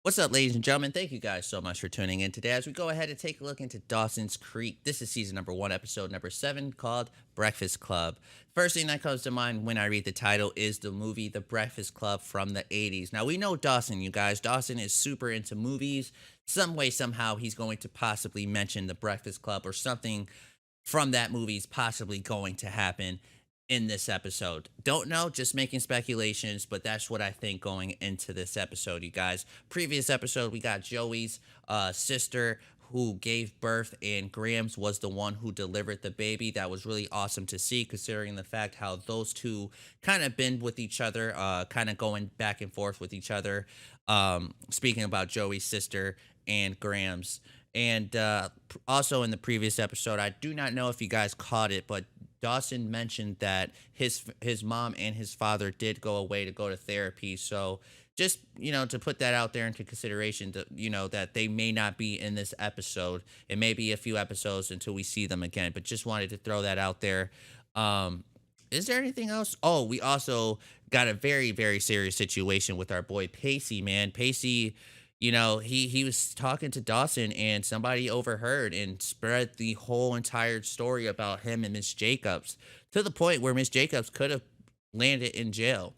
What's up, ladies and gentlemen? Thank you guys so much for tuning in today as we go ahead and take a look into Dawson's Creek. This is season number 1, episode number 7, called Breakfast Club. First thing that comes to mind when I read the title is the movie The Breakfast Club from the 80s. Now, we know Dawson, you guys. Dawson is super into movies. Some way, somehow, he's going to possibly mention The Breakfast Club or something from that movie is possibly going to happen in this episode. Don't know, just making speculations, but that's what I think going into this episode, you guys. Previous episode, we got Joey's sister who gave birth, and Grams was the one who delivered the baby. That was really awesome to see, considering the fact how those two kind of been with each other, kind of going back and forth with each other. Speaking about Joey's sister and Grams. And also in the previous episode, I do not know if you guys caught it, but Dawson mentioned that his mom and his father did go away to go to therapy. So just, to put that out there into consideration, that they may not be in this episode. It may be a few episodes until we see them again, but just wanted to throw that out there. Is there anything else? Oh, we also got a very, very serious situation with our boy Pacey, man. Pacey, he was talking to Dawson and somebody overheard and spread the whole entire story about him and Miss Jacobs to the point where Miss Jacobs could have landed in jail.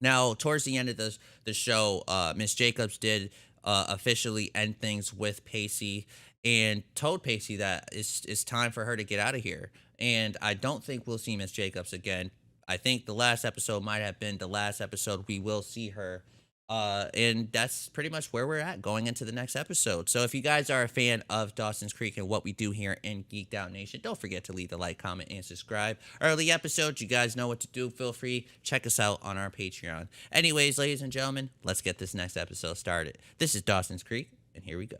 Now, towards the end of the show, Miss Jacobs did officially end things with Pacey and told Pacey that it's time for her to get out of here. And I don't think we'll see Miss Jacobs again. I think the last episode might have been the last episode we will see her. And that's pretty much where we're at going into the next episode. So if you guys are a fan of Dawson's Creek and what we do here in Geeked Out Nation, don't forget to leave a like, comment, and subscribe. Early episodes, you guys know what to do. Feel free, check us out on our Patreon. Anyways, ladies and gentlemen, let's get this next episode started. This is Dawson's Creek, and here we go.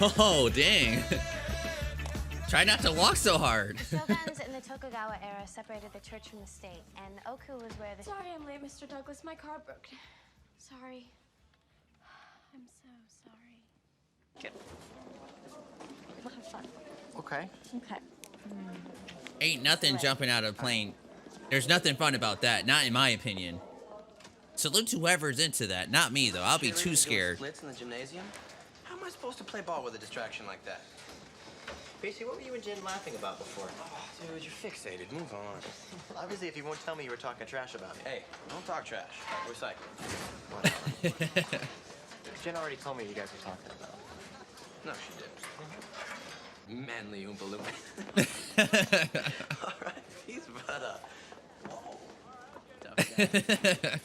Oh, dang. Try not to walk so hard. The Shoguns in the Tokugawa era separated the church from the state, and Oku was where the... Sorry I'm late, Mr. Douglas. My car broke. Sorry. I'm so sorry. Good. We'll have fun. Okay. Okay. Ain't nothing jumping out of a plane. There's nothing fun about that, not in my opinion. Salute to whoever's into that. Not me, though. I'll be too scared. Splits in the gymnasium? How am I supposed to play ball with a distraction like that? Pacey, what were you and Jen laughing about before? Oh, dude, you're fixated. Move on. Obviously, if you won't tell me you were talking trash about me. Hey, don't talk trash. We're cycling. Whatever. Jen already told me you guys were talking about. No, she didn't. Manly Oompa Loompa. All right, peace, but, whoa. Tough guy.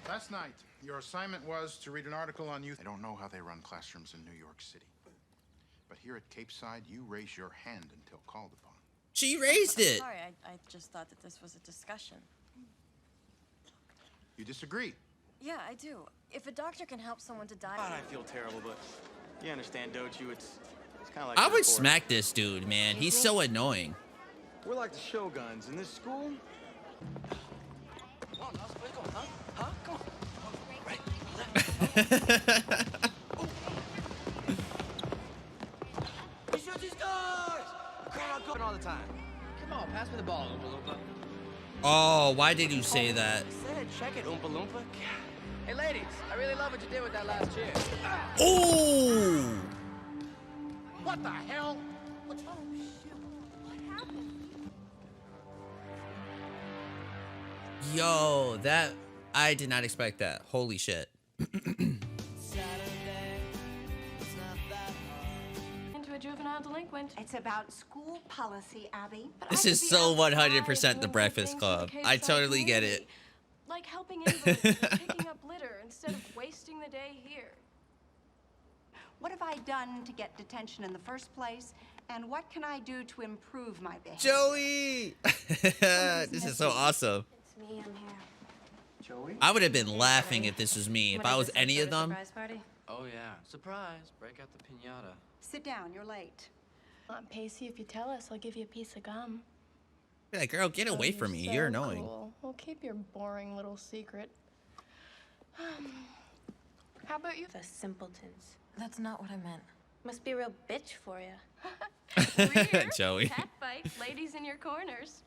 Last night, your assignment was to read an article on youth. I don't know how they run classrooms in New York City. But here at Cape Side, you raise your hand until called upon. She raised it. Sorry, I just thought that this was a discussion. You disagree? Yeah, I do. If a doctor can help someone to die... God, I feel terrible, but you understand, don't you? It's kind of like... I would smack this dude, man. He's so annoying. We're like the Shoguns in this school. Come on, Dawson, where you going, huh? Huh? Come on. Right. He shoots, he scores! Crowd going all the time. Come on, pass me the ball, Oompa Loompa. Oh, why did you say that? Said, check it, Oompa Loompa. Hey, ladies, I really love what you did with that last cheer. Oh! What the hell? What happened? Yo, that... I did not expect that. Holy shit. Into a juvenile delinquent. It's about school policy, Abby. But This I is could be so outside 100% The doing good Breakfast things Club. for the I Cape Side totally get it. community. Like helping invalids and picking up litter instead of wasting the day here. What have I done to get detention in the first place? And what can I do to improve my behavior? Joey! This is so awesome. It's me, I'm here. Joey? I would have been laughing if this was me. If I was any of them. Surprise party? Oh, yeah. Surprise. Break out the piñata. Sit down, you're late. Aunt Pacey, if you tell us, I'll give you a piece of gum. Be like, girl, get away from me. So You're annoying. Cool. We'll keep your boring little secret. How about you? The simpletons. That's not what I meant. Must be a real bitch for you. Rear, Joey. cat fights, ladies in your corners.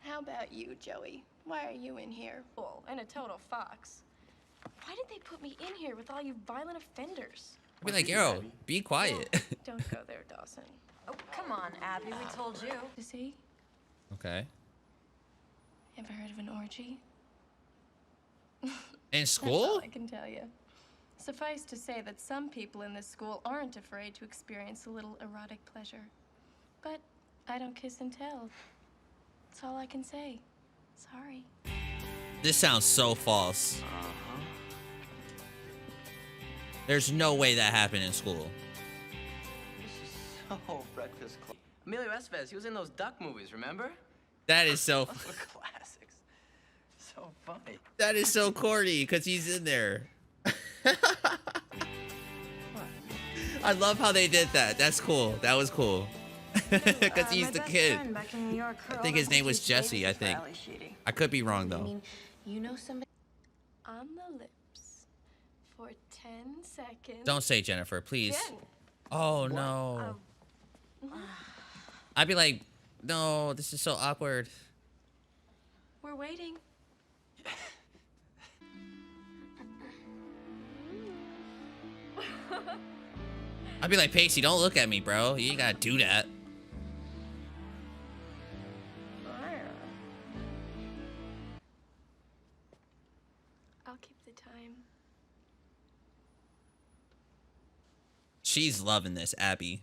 How about you, Joey? Why are you in here? Oh, and a total fox. Why did they put me in here with all you violent offenders? I'd be like, yo, be quiet. Don't go there, Dawson. Oh, come on, Abby. We told you. You see? Okay. Ever heard of an orgy? In That's all school? I can tell you. Suffice to say that some people in this school aren't afraid to experience a little erotic pleasure. But I don't kiss and tell. That's all I can say. Sorry. This sounds so false. There's no way that happened in school. This is so Breakfast Club. Emilio Estevez, he was in those duck movies, remember? That is so. Those were classics. So funny. That is so corny because he's in there. I love how they did that. That's cool. That was cool. Because he's the kid. I think his name was Jesse, I think. I could be wrong, I though. mean, you know somebody. On the lips. For 10 seconds. Don't say Jennifer, please. Jen. Oh, no. I'd be like, no, this is so awkward. We're waiting. I'd be like, Pacey, don't look at me, bro. You ain't gotta do that. I'll keep the time. She's loving this, Abby.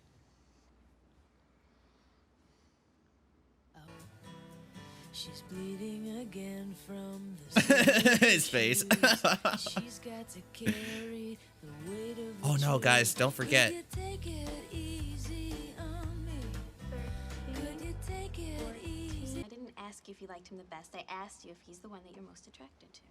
She's bleeding again from the His face. she's got to carry the weight of Oh no, guys, don't forget. Could you take it easy on me? Could you take it easy? I didn't ask you if you liked him the best. I asked you if he's the one that you're most attracted to.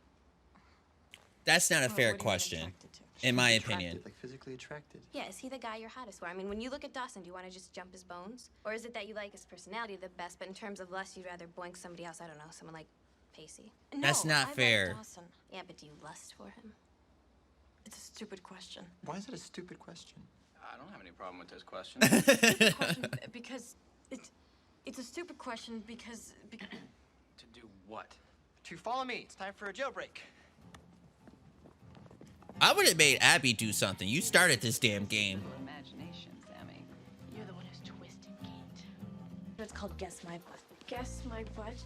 That's not a fair What are you question, attracted to? in my Attracted, opinion. like physically attracted. Yeah, is he the guy you're hottest for? I mean, when you look at Dawson, do you want to just jump his bones? Or is it that you like his personality the best, but in terms of lust, you'd rather boink somebody else? I don't know, someone like Pacey. That's No, not I like fair. Dawson. Yeah, but do you lust for him? It's a stupid question. Why is it a stupid question? I don't have any problem with this question. Stupid question because it's a stupid question because To do what? To follow me. It's time for a jailbreak. I would have made Abby do something. You started this damn game. Imagination, Sammy. You're the one who's twisted, Kate. It's called Guess My Butt. Guess my butt.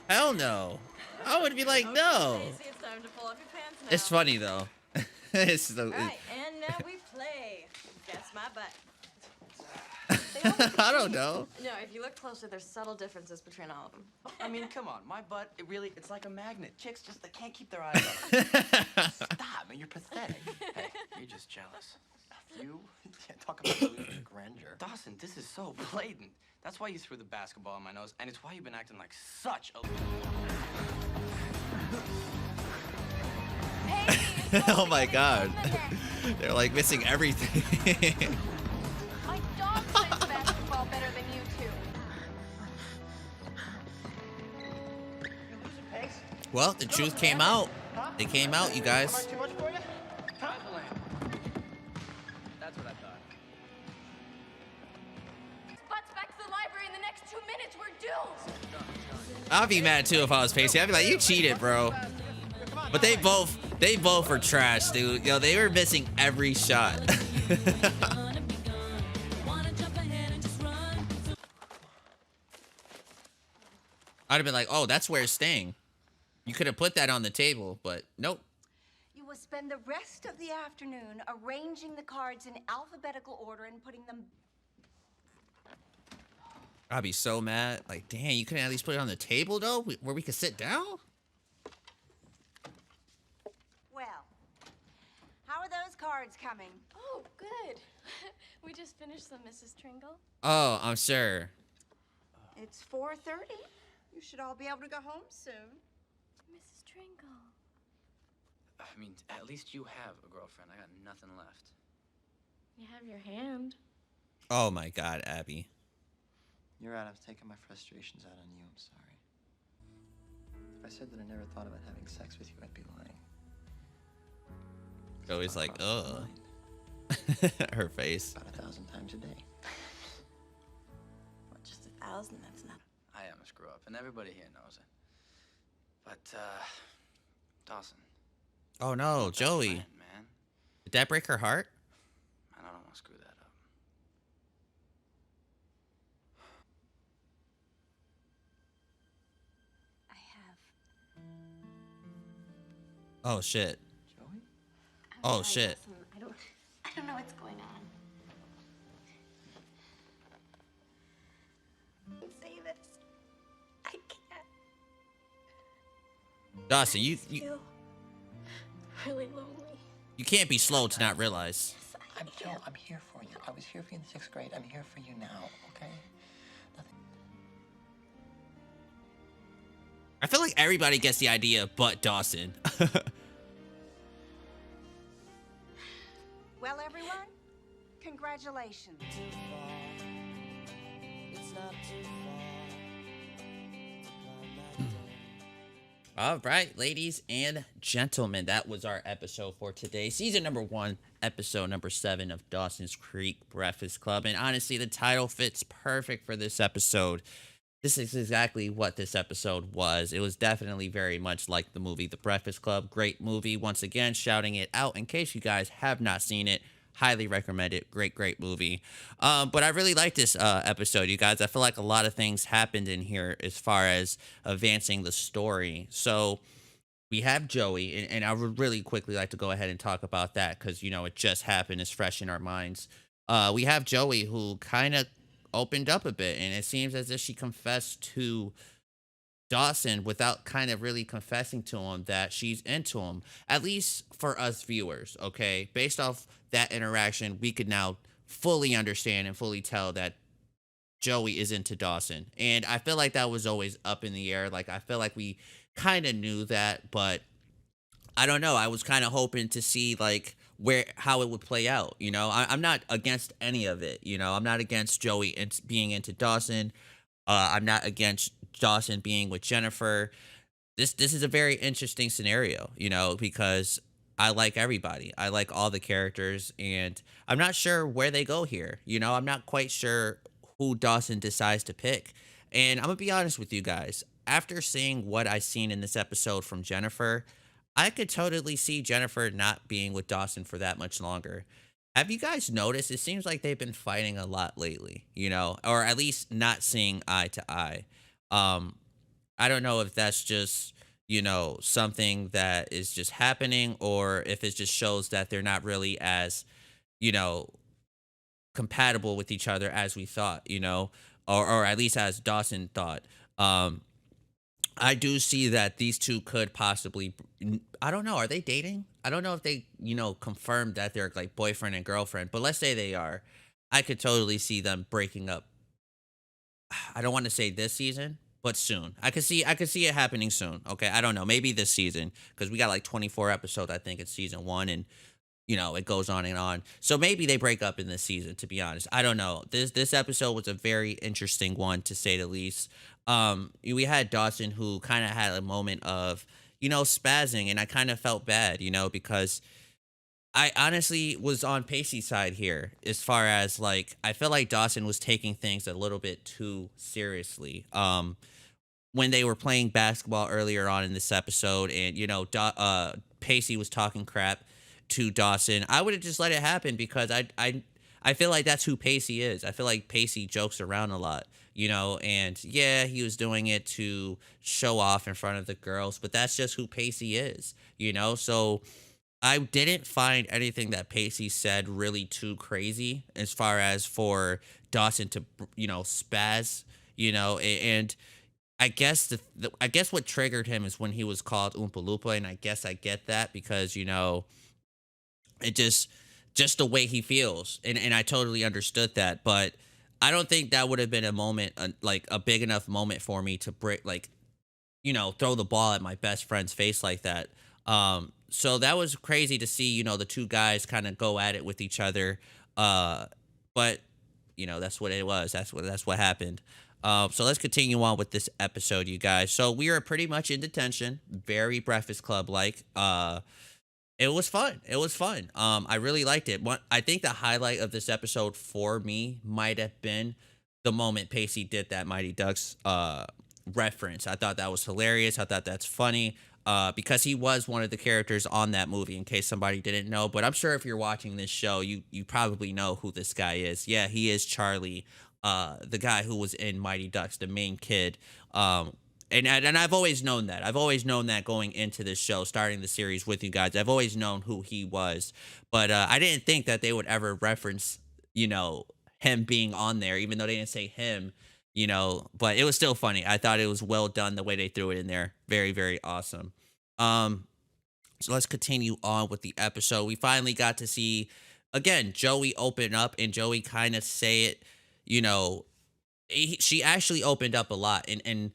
Hell no. I would be like, no. Stacey, it's time to pull up your pants now. It's funny though. It's so. All right, and now we play. Guess my butt. I don't know. No, if you look closer, there's subtle differences between all of them. I mean, come on. My butt, it's like a magnet. Chicks just, they can't keep their eyes off it. Stop, man. You're pathetic. Hey, you're just jealous. You talk about losing grandeur. Dawson, this is so blatant. That's why you threw the basketball in my nose, and it's why you've been acting like such a... Oh my god. They're like missing everything. My dog plays basketball better than you two. Well, the truth came out. It came out, you guys. Too much for you? That's what I thought. Butts back to the library in the next 2 minutes. We're doomed. I'd be mad too if I was Pacey. I'd be like, you cheated, bro. But they both were trash, dude. Yo, they were missing every shot. I'd have been like, oh, that's where it's staying. You could have put that on the table, but nope. You will spend the rest of the afternoon arranging the cards in alphabetical order and putting them. I'd be so mad. Like, dang, you couldn't at least put it on the table, though, where we could sit down? Well, how are those cards coming? Oh, good. We just finished some, Mrs. Tringle. Oh, I'm sure. It's 4:30. You should all be able to go home soon. Mrs. Tringle. I mean, at least you have a girlfriend. I got nothing left. You have your hand. Oh, my God, Abby. You're right. I was taking my frustrations out on you. I'm sorry. If I said that I never thought about having sex with you, I'd be lying. Always like, Crossed my ugh. mind. Her face. About 1,000 times a day. Well, just 1,000, that's not. I am a screw up, and everybody here knows it. But, Dawson. Oh no, best Joey. friend, man. Did that break her heart? I don't want to screw that up. I have. Oh shit. Joey? I'm Oh, sorry, shit. Dawson. I don't know what's going on. Don't say this. I can't. Dawson, I you really lonely. you can't be slow to not realize. I'm here for you. I was here for you in the 6th grade. I'm here for you now, okay? Nothing. I feel like everybody gets the idea but Dawson. Well, everyone, congratulations. All right, ladies and gentlemen, that was our episode for today. Season number 1, episode number 7 of Dawson's Creek Breakfast Club. And honestly, the title fits perfect for this episode. This is exactly what this episode was. It was definitely very much like the movie The Breakfast Club. Great movie. Once again, shouting it out in case you guys have not seen it. Highly recommend it. Great movie. But I really like this episode, you guys. I feel like a lot of things happened in here as far as advancing the story. So we have Joey, and I would really quickly like to go ahead and talk about that because, you know, it just happened. It's fresh in our minds. We have Joey who kind of opened up a bit, and it seems as if she confessed to Dawson without kind of really confessing to him that she's into him, at least for us viewers, okay? Based off that interaction, we could now fully understand and fully tell that Joey is into Dawson. And I feel like that was always up in the air. Like, I feel like we kind of knew that, but I don't know. I was kind of hoping to see, like, how it would play out, you know? I'm not against any of it, you know? I'm not against Joey being into Dawson. I'm not against Dawson being with Jennifer. This is a very interesting scenario, you know, because I like everybody. I like all the characters, and I'm not sure where they go here. You know, I'm not quite sure who Dawson decides to pick. And I'm gonna be honest with you guys. After seeing what I seen in this episode from Jennifer, I could totally see Jennifer not being with Dawson for that much longer. Have you guys noticed? It seems like they've been fighting a lot lately, you know, or at least not seeing eye to eye. I don't know if that's just, you know, something that is just happening, or if it just shows that they're not really as, you know, compatible with each other as we thought, you know, or at least as Dawson thought. I do see that these two could possibly, I don't know, are they dating? I don't know if they, you know, confirmed that they're like boyfriend and girlfriend, but let's say they are. I could totally see them breaking up. I don't want to say this season, but soon. I could see it happening soon. Okay, I don't know, maybe this season, because we got like 24 episodes. I think it's season 1, and you know it goes on and on. So maybe they break up in this season. To be honest, I don't know. This episode was a very interesting one, to say the least. We had Dawson who kind of had a moment of, you know, spazzing, and I kind of felt bad, you know, because I honestly was on Pacey's side here as far as, like, I feel like Dawson was taking things a little bit too seriously. When they were playing basketball earlier on in this episode, and, you know, Pacey was talking crap to Dawson, I would have just let it happen, because I feel like that's who Pacey is. I feel like Pacey jokes around a lot, you know, and yeah, he was doing it to show off in front of the girls, but that's just who Pacey is, you know? So I didn't find anything that Pacey said really too crazy as far as for Dawson to, you know, spaz, you know, and I guess I guess what triggered him is when he was called Oompa Loompa, and I guess I get that because, you know, it just the way he feels, and I totally understood that, but I don't think that would have been a moment, like a big enough moment for me to break, like, you know, throw the ball at my best friend's face like that. So that was crazy to see, you know, the two guys kind of go at it with each other. But you know, that's what it was. That's what happened. So let's continue on with this episode, you guys. So we are pretty much in detention, very Breakfast Club like. It was fun. It was fun. I really liked it. I think the highlight of this episode for me might have been the moment Pacey did that Mighty Ducks reference. I thought that was hilarious. I thought that's funny. Because he was one of the characters on that movie, in case somebody didn't know. But I'm sure if you're watching this show, you probably know who this guy is. Yeah, he is Charlie, the guy who was in Mighty Ducks, the main kid. And I've always known that. I've always known that going into this show, starting the series with you guys. I've always known who he was, but I didn't think that they would ever reference, him being on there, even though they didn't say him, But it was still funny. I thought it was well done the way they threw it in there. Very, very awesome. So let's continue on with the episode. We finally got to see again Joey open up and Joey kind of say it. She actually opened up a lot, and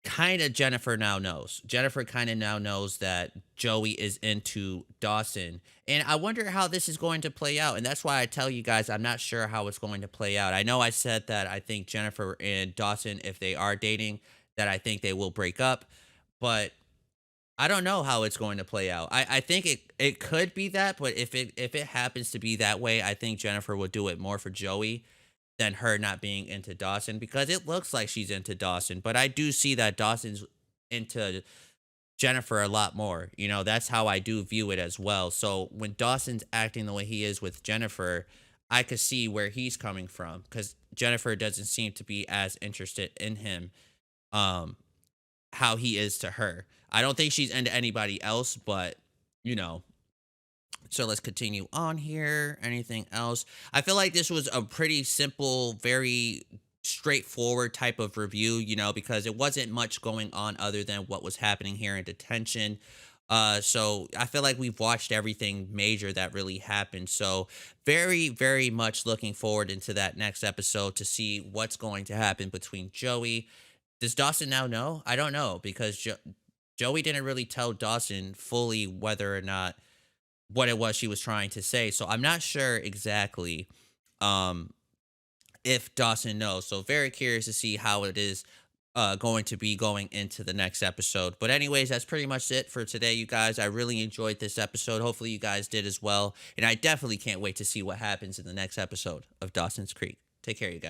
kind of Jennifer kind of now knows that Joey is into Dawson, and I wonder how this is going to play out. And that's why I tell you guys I'm not sure how it's going to play out. I know I said that I think Jennifer and Dawson, if they are dating, that I think they will break up, but I don't know how it's going to play out. I think it could be that, but if it happens to be that way, I think Jennifer would do it more for Joey than her not being into Dawson, because it looks like she's into Dawson, but I do see that Dawson's into Jennifer a lot more. That's how I do view it as well. So when Dawson's acting the way he is with Jennifer, I could see where he's coming from, because Jennifer doesn't seem to be as interested in him how he is to her. I don't think she's into anybody else, but so let's continue on here. Anything else? I feel like this was a pretty simple, very straightforward type of review, because it wasn't much going on other than what was happening here in Detention. So I feel like we've watched everything major that really happened. So very, very much looking forward into that next episode to see what's going to happen between Joey. Does Dawson now know? I don't know, because Joey didn't really tell Dawson fully whether or not what it was she was trying to say. So I'm not sure exactly if Dawson knows. So very curious to see how it is going to be going into the next episode. But anyways, that's pretty much it for today, you guys. I really enjoyed this episode. Hopefully you guys did as well. And I definitely can't wait to see what happens in the next episode of Dawson's Creek. Take care, you guys.